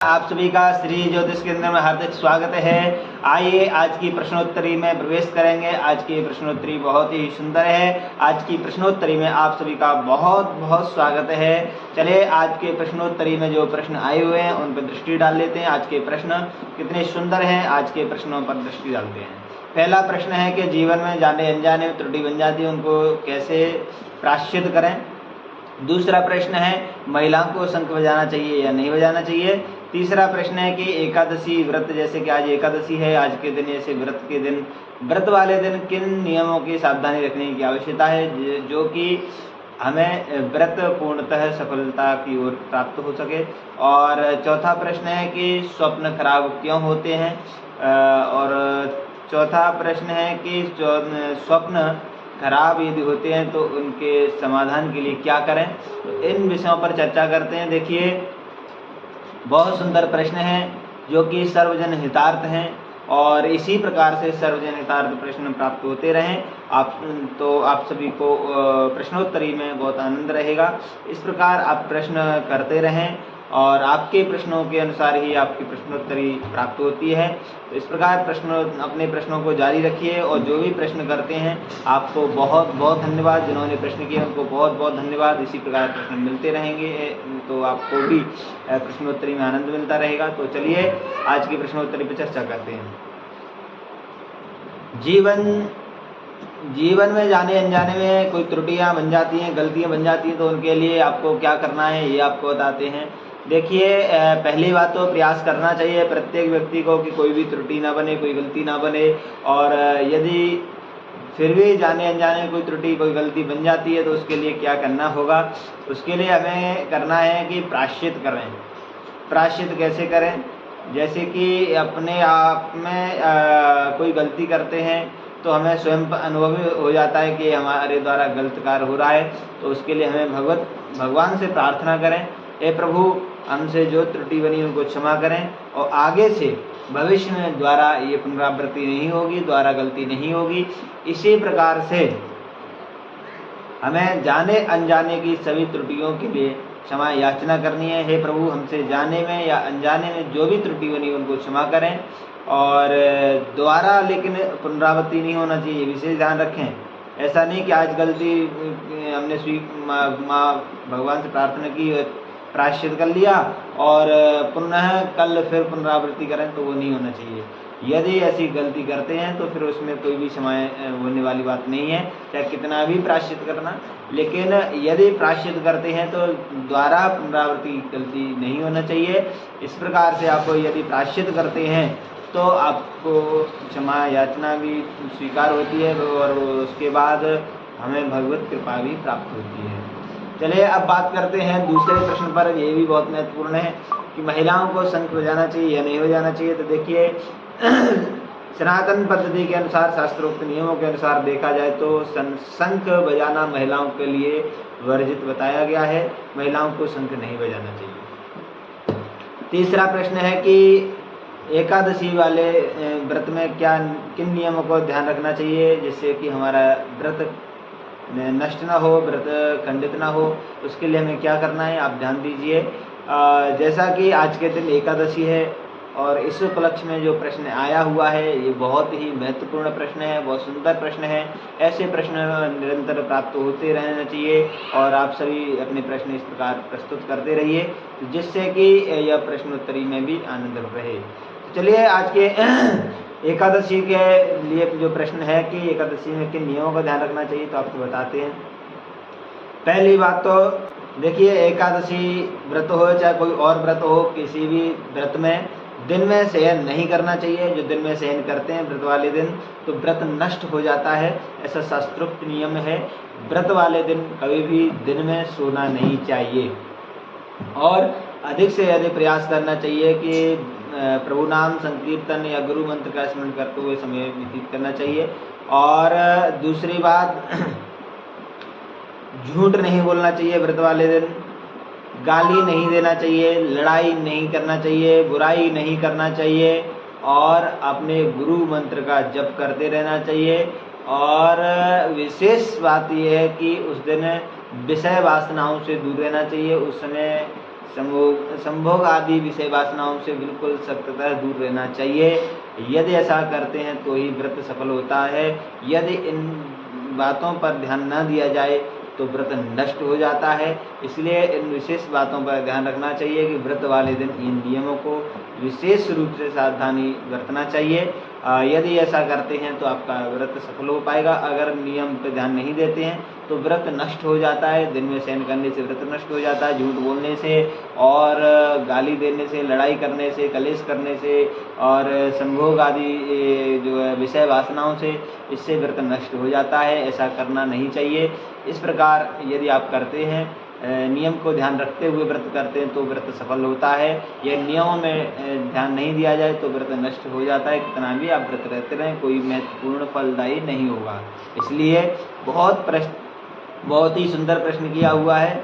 आप सभी का श्री ज्योतिष केंद्र में हार्दिक स्वागत है। आइए आज की प्रश्नोत्तरी में प्रवेश करेंगे। आज की प्रश्नोत्तरी बहुत ही सुंदर है। आज की प्रश्नोत्तरी में आप सभी का बहुत बहुत स्वागत है। चलिए आज के प्रश्नोत्तरी में जो प्रश्न आए हुए हैं उन पर दृष्टि डाल लेते हैं। आज के प्रश्न कितने सुंदर हैं, आज के प्रश्नों पर दृष्टि डालते हैं। पहला प्रश्न है कि जीवन में जाने अनजाने में त्रुटि बन जाती है, उनको कैसे प्रायश्चित करें। दूसरा प्रश्न है महिलाओं को शंख बजाना चाहिए या नहीं बजाना चाहिए। तीसरा प्रश्न है कि एकादशी व्रत, जैसे कि आज एकादशी है, आज के दिन ऐसे व्रत के दिन, व्रत वाले दिन किन नियमों की सावधानी रखने की आवश्यकता है जो कि हमें व्रत पूर्णतः सफलता की ओर प्राप्त हो सके। और चौथा प्रश्न है कि स्वप्न खराब क्यों होते हैं। और चौथा प्रश्न है कि स्वप्न खराब यदि होते हैं तो उनके समाधान के लिए क्या करें। तो इन विषयों पर चर्चा करते हैं। देखिए बहुत सुंदर प्रश्न हैं जो कि सर्वजन हितार्थ हैं और इसी प्रकार से सर्वजन हितार्थ प्रश्न प्राप्त होते रहें आप सभी को प्रश्नोत्तरी में बहुत आनंद रहेगा। इस प्रकार आप प्रश्न करते रहें और आपके प्रश्नों के अनुसार ही आपकी प्रश्नोत्तरी प्राप्त होती है। तो इस प्रकार अपने प्रश्नों को जारी रखिए और जो भी प्रश्न करते हैं आपको बहुत बहुत धन्यवाद। जिन्होंने प्रश्न किए उनको बहुत बहुत धन्यवाद। इसी प्रकार प्रश्न मिलते रहेंगे तो आपको भी प्रश्नोत्तरी में आनंद मिलता रहेगा। तो चलिए आज की प्रश्नोत्तरी पर चर्चा करते हैं। जीवन में जाने अनजाने में कोई त्रुटियां बन जाती हैं, गलतियां बन जाती हैं, तो उनके लिए आपको क्या करना है ये आपको बताते हैं। देखिए पहली बात तो प्रयास करना चाहिए प्रत्येक व्यक्ति को कि कोई भी त्रुटि ना बने, कोई गलती ना बने। और यदि फिर भी जाने अनजाने कोई त्रुटि कोई गलती बन जाती है तो उसके लिए क्या करना होगा। उसके लिए हमें करना है कि प्रायश्चित करें। प्रायश्चित कैसे करें, जैसे कि अपने आप में कोई गलती करते हैं तो हमें स्वयं अनुभव हो जाता है कि हमारे द्वारा गलत कार्य हो रहा है। तो उसके लिए हमें भगवान से प्रार्थना करें, हे प्रभु हमसे जो त्रुटि बनी उनको क्षमा करें और आगे से भविष्य में द्वारा ये पुनरावृत्ति नहीं होगी, द्वारा गलती नहीं होगी। इसी प्रकार से हमें जाने अनजाने की सभी त्रुटियों के लिए क्षमा याचना करनी है। हे प्रभु हमसे जाने में या अनजाने में जो भी त्रुटि बनी उनको क्षमा करें और दोबारा लेकिन पुनरावृत्ति नहीं होना चाहिए, विशेष ध्यान रखें। ऐसा नहीं कि आज गलती हमने भगवान से प्रार्थना की, प्रायश्चित कर लिया और पुनः कल फिर पुनरावृत्ति करें, तो वो नहीं होना चाहिए। यदि ऐसी गलती करते हैं तो फिर उसमें कोई भी समय होने वाली बात नहीं है, चाहे कितना भी प्रायश्चित करना। लेकिन यदि प्रायश्चित करते हैं तो द्वारा पुनरावृत्ति गलती नहीं होना चाहिए। इस प्रकार से आप यदि प्रायश्चित करते हैं तो आपको क्षमा याचना भी स्वीकार होती है और उसके बाद हमें भगवत कृपा भी प्राप्त होती है। चलिए अब बात करते हैं दूसरे प्रश्न पर। ये भी बहुत महत्वपूर्ण है कि महिलाओं को शंख बजाना चाहिए या नहीं बजाना चाहिए। तो देखिए सनातन पद्धति के अनुसार, शास्त्रोक्त नियमों के अनुसार देखा जाए तो शंख बजाना महिलाओं के लिए वर्जित बताया गया है। महिलाओं को शंख नहीं बजाना चाहिए। तीसरा प्रश्न है कि एकादशी वाले व्रत में किन नियमों को ध्यान रखना चाहिए जिससे कि हमारा व्रत नष्ट ना हो, व्रत खंडित ना हो। उसके लिए हमें क्या करना है आप ध्यान दीजिए। जैसा कि आज के दिन एकादशी है और इस उपलक्ष्य में जो प्रश्न आया हुआ है ये बहुत ही महत्वपूर्ण प्रश्न है, बहुत सुंदर प्रश्न है। ऐसे प्रश्न निरंतर प्राप्त होते रहना चाहिए और आप सभी अपने प्रश्न इस प्रकार प्रस्तुत करते रहिए जिससे कि यह प्रश्नोत्तरी में भी आनंद रहे। चलिए आज के एकादशी के लिए जो प्रश्न है कि एकादशी में किन नियमों का ध्यान रखना चाहिए, तो आपको बताते हैं। पहली बात तो देखिए एकादशी व्रत हो चाहे कोई और व्रत हो, किसी भी व्रत में दिन में शयन नहीं करना चाहिए। जो दिन में शयन करते हैं व्रत वाले दिन तो व्रत नष्ट हो जाता है, ऐसा शास्त्रोक्त नियम है। व्रत वाले दिन कभी भी दिन में सोना नहीं चाहिए और अधिक से अधिक प्रयास करना चाहिए कि प्रभु नाम संकीर्तन या गुरु मंत्र का स्मरण करते हुए समय व्यतीत करना चाहिए। और दूसरी बात झूठ नहीं बोलना चाहिए व्रत वाले दिन, गाली नहीं देना चाहिए, लड़ाई नहीं करना चाहिए, बुराई नहीं करना चाहिए और अपने गुरु मंत्र का जप करते रहना चाहिए। और विशेष बात यह है कि उस दिन विषय वासनाओं से दूर रहना चाहिए। उस समय संभोग आदि विषय वासनाओं से बिल्कुल सख्ततः दूर रहना चाहिए। यदि ऐसा करते हैं तो ही व्रत सफल होता है। यदि इन बातों पर ध्यान न दिया जाए तो व्रत नष्ट हो जाता है। इसलिए इन विशेष बातों पर ध्यान रखना चाहिए कि व्रत वाले दिन इन नियमों को विशेष रूप से सावधानी बरतना चाहिए। यदि ऐसा करते हैं तो आपका व्रत सफल हो पाएगा। अगर नियम पर ध्यान नहीं देते हैं तो व्रत नष्ट हो जाता है। दिन में शयन करने से व्रत नष्ट हो जाता है, झूठ बोलने से और गाली देने से, लड़ाई करने से, कलेश करने से और संभोग आदि जो है विषय वासनाओं से, इससे व्रत नष्ट हो जाता है। ऐसा करना नहीं चाहिए। इस प्रकार यदि आप करते हैं, नियम को ध्यान रखते हुए व्रत करते हैं तो व्रत सफल होता है। यह नियमों में ध्यान नहीं दिया जाए तो व्रत नष्ट हो जाता है। कितना भी आप व्रत रहते रहें, कोई महत्वपूर्ण फलदायी नहीं होगा। इसलिए बहुत ही सुंदर प्रश्न किया हुआ है।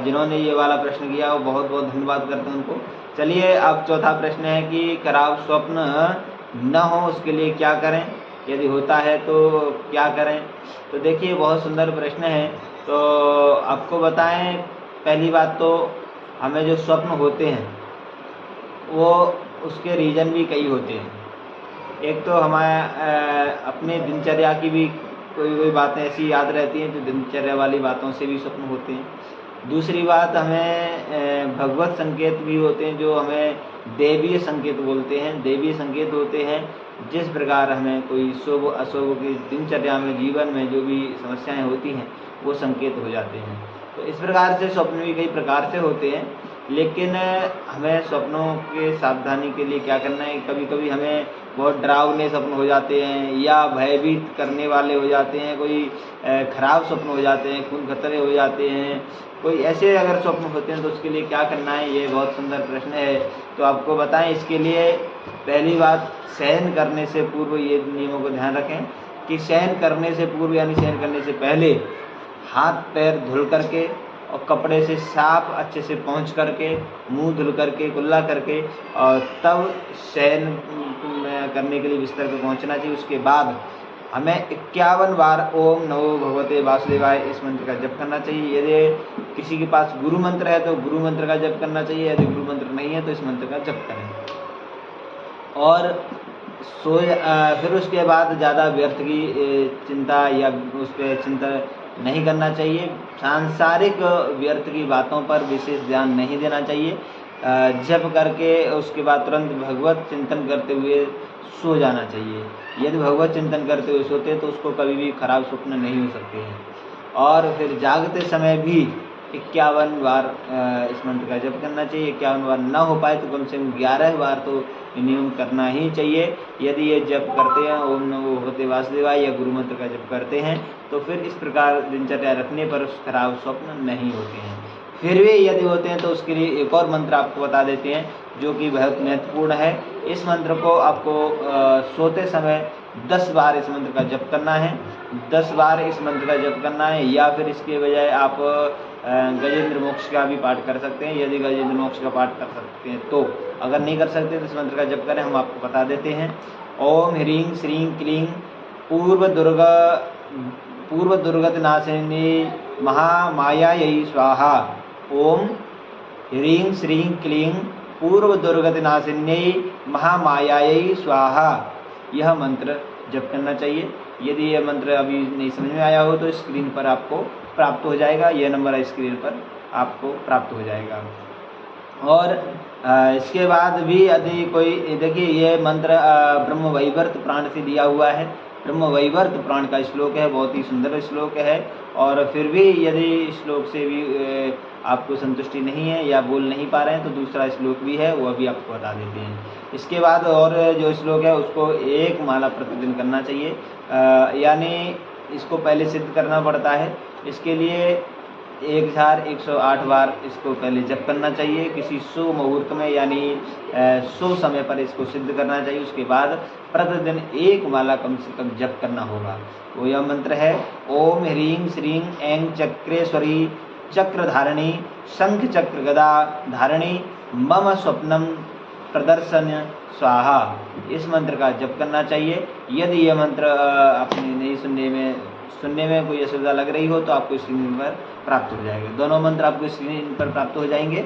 जिन्होंने ये वाला प्रश्न किया वो बहुत बहुत धन्यवाद करते हैं उनको। चलिए, अब चौथा प्रश्न है कि खराब स्वप्न न हो उसके लिए क्या करें, यदि होता है तो क्या करें। तो देखिए, बहुत सुंदर प्रश्न है। तो आपको बताएं, पहली बात तो हमें जो स्वप्न होते हैं वो उसके रीज़न भी कई होते हैं। एक तो हमारे अपने दिनचर्या की भी कोई बातें ऐसी याद रहती हैं जो दिनचर्या वाली बातों से भी स्वप्न होते हैं। दूसरी बात, हमें भगवत संकेत भी होते हैं जो हमें देवीय संकेत बोलते हैं। देवीय संकेत होते हैं जिस प्रकार हमें कोई शुभ अशुभ की दिनचर्या में, जीवन में जो भी समस्याएं होती हैं वो संकेत हो जाते हैं। तो इस प्रकार से स्वप्न भी कई प्रकार से होते हैं। लेकिन हमें स्वप्नों के सावधानी के लिए क्या करना है, कभी कभी हमें बहुत डरावने स्वप्न हो जाते हैं या भयभीत करने वाले हो जाते हैं, कोई खराब स्वप्न हो जाते हैं, खून खतरे हो जाते हैं, कोई ऐसे अगर स्वप्न होते हैं तो उसके लिए क्या करना है, ये बहुत सुंदर प्रश्न है। तो आपको बताएं, इसके लिए पहली बात, शयन करने से पूर्व ये नियमों को ध्यान रखें कि शयन करने से पूर्व यानी शयन करने से पहले हाथ पैर धुल करके और कपड़े से साफ अच्छे से पोंछ करके, मुंह धुल करके, कुल्ला करके और तब शयन करने के लिए बिस्तर पर पहुंचना चाहिए। उसके बाद हमें 51 बार ओम नमो भगवते वासुदेवाय इस मंत्र का जप करना चाहिए। यदि किसी के पास गुरु मंत्र है तो गुरु मंत्र का जप करना चाहिए, यदि गुरु मंत्र नहीं है तो इस मंत्र का जप करें। और फिर उसके बाद ज़्यादा व्यर्थ की चिंता या उस पर चिंता नहीं करना चाहिए। सांसारिक व्यर्थ की बातों पर विशेष ध्यान नहीं देना चाहिए। जप करके उसके बाद तुरंत भगवत चिंतन करते हुए सो जाना चाहिए। यदि भगवत चिंतन करते हुए सोते तो उसको कभी भी खराब स्वप्न नहीं हो सकते हैं। और फिर जागते समय भी 51 बार इस मंत्र का जप करना चाहिए। 51 बार न हो पाए तो कम से कम 11 बार तो मिनिमम करना ही चाहिए। यदि ये जप करते हैं ओम नमो भगवते वासुदेवाय या गुरु मंत्र का जप करते हैं तो फिर इस प्रकार दिनचर्या रखने पर खराब स्वप्न नहीं होते हैं। फिर भी यदि होते हैं तो उसके लिए एक और मंत्र आपको बता देते हैं जो कि बहुत महत्वपूर्ण है। इस मंत्र को आपको सोते समय 10 बार इस मंत्र का जप करना है। 10 बार इस मंत्र का जप करना है, या फिर इसके बजाय आप गजेंद्र मोक्ष का भी पाठ कर सकते हैं। यदि गजेंद्र मोक्ष का पाठ कर सकते हैं तो, अगर नहीं कर सकते तो इस मंत्र का जप करें, हम आपको बता देते हैं। ओम ह्रीं श्रीं क्लीं पूर्व दुर्गत नाशिनी महामायायै स्वाहा। ओम ह्रीं श्रीं क्लीं पूर्व दुर्गत नाशिन्यै महामायायै स्वाहा। यह मंत्र जप करना चाहिए। यदि यह मंत्र अभी नहीं समझ में आया हो तो स्क्रीन पर आपको प्राप्त हो जाएगा, यह नंबर है स्क्रीन पर आपको प्राप्त हो जाएगा। और इसके बाद भी यदि कोई, देखिए ये मंत्र ब्रह्म वैवर्त पुराण से दिया हुआ है। ब्रह्म वैवर्त पुराण का श्लोक है, बहुत ही सुंदर श्लोक है। और फिर भी यदि श्लोक से भी आपको संतुष्टि नहीं है या बोल नहीं पा रहे हैं तो दूसरा श्लोक भी है, वो अभी आपको बता देते हैं। इसके बाद और जो श्लोक है उसको 1 माला प्रतिदिन करना चाहिए, यानी इसको पहले सिद्ध करना पड़ता है। इसके लिए 1108 बार इसको पहले जप करना चाहिए किसी शुभ मुहूर्त में, यानी शुभ समय पर इसको सिद्ध करना चाहिए। उसके बाद प्रतिदिन 1 माला कम से कम जप करना होगा। वो यह मंत्र है ओम ह्रीं श्रीं ऐं चक्रेश्वरी चक्रधारिणी शंख चक्र गदा धारिणी मम स्वप्नम प्रदर्शन स्वाहा। इस मंत्र का जप करना चाहिए। यदि यह मंत्र आपने नहीं सुनने में कोई असुविधा लग रही हो तो आपको स्क्रीन पर प्राप्त हो जाएगा। दोनों मंत्र आपको स्क्रीन पर प्राप्त हो जाएंगे।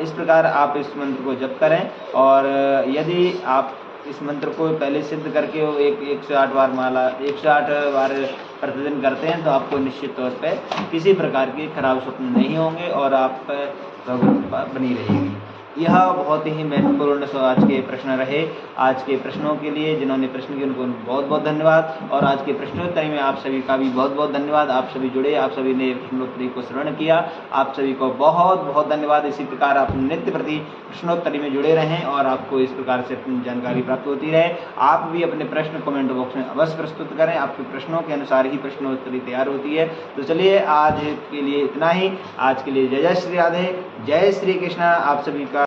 इस प्रकार आप इस मंत्र को जप करें, और यदि आप इस मंत्र को पहले सिद्ध करके 108 बार माला 108 बार प्रतिदिन करते हैं तो आपको निश्चित तौर पे किसी प्रकार के खराब स्वप्न नहीं होंगे और आप पर बनी रहेगी। यह बहुत ही महत्वपूर्ण आज के प्रश्न रहे। आज के प्रश्नों के लिए जिन्होंने प्रश्न किए उनको बहुत बहुत धन्यवाद, और आज के प्रश्नोत्तरी में आप सभी का भी बहुत बहुत धन्यवाद। आप सभी जुड़े, आप सभी ने प्रश्नोत्तरी को श्रवण किया, आप सभी को बहुत बहुत धन्यवाद। इसी प्रकार आप नित्य प्रति प्रश्नोत्तरी में जुड़े रहें और आपको इस प्रकार से जानकारी प्राप्त होती रहे। आप भी अपने प्रश्न कमेंट बॉक्स में अवश्य प्रस्तुत करें, आपके प्रश्नों के अनुसार ही प्रश्नोत्तरी तैयार होती है। तो चलिए आज के लिए इतना ही। आज के लिए जय जय श्री राधे, जय श्री कृष्णा। आप सभी का